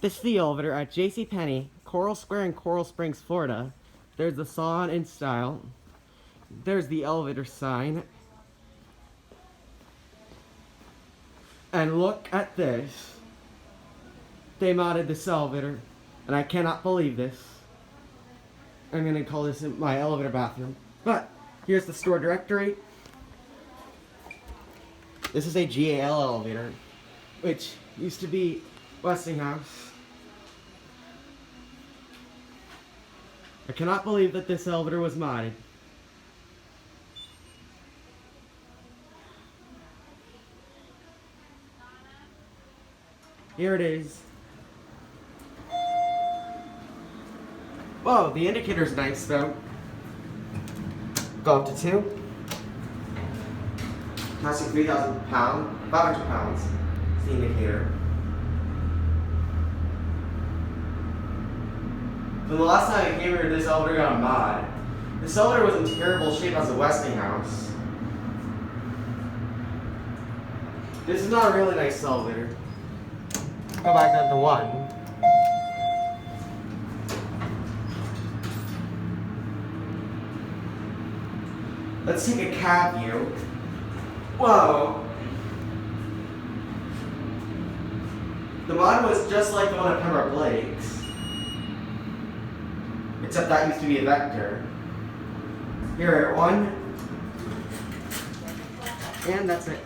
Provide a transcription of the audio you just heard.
This is the elevator at JCPenney-Coral Square in Coral Springs, Florida. There's the salon in style. There's the elevator sign. And look at this. They modded this elevator, and I cannot believe this. I'm gonna call this my elevator bathroom. But here's the store directory. This is a GAL elevator, which used to be Westinghouse. I cannot believe that this elevator was modded. Here it is. Whoa, the indicator's nice though. Go up to 2. Passing 3,000 pounds, 500 pounds. It's the indicator. From the last time I came here, this elevator got a mod. This elevator was in terrible shape as a Westinghouse. This is not a really nice elevator. Go back down to 1. Let's take a cab view. Whoa! The mod was just like the one at Pembroke Lakes. Except that used to be a vector. Here at 1. And that's it.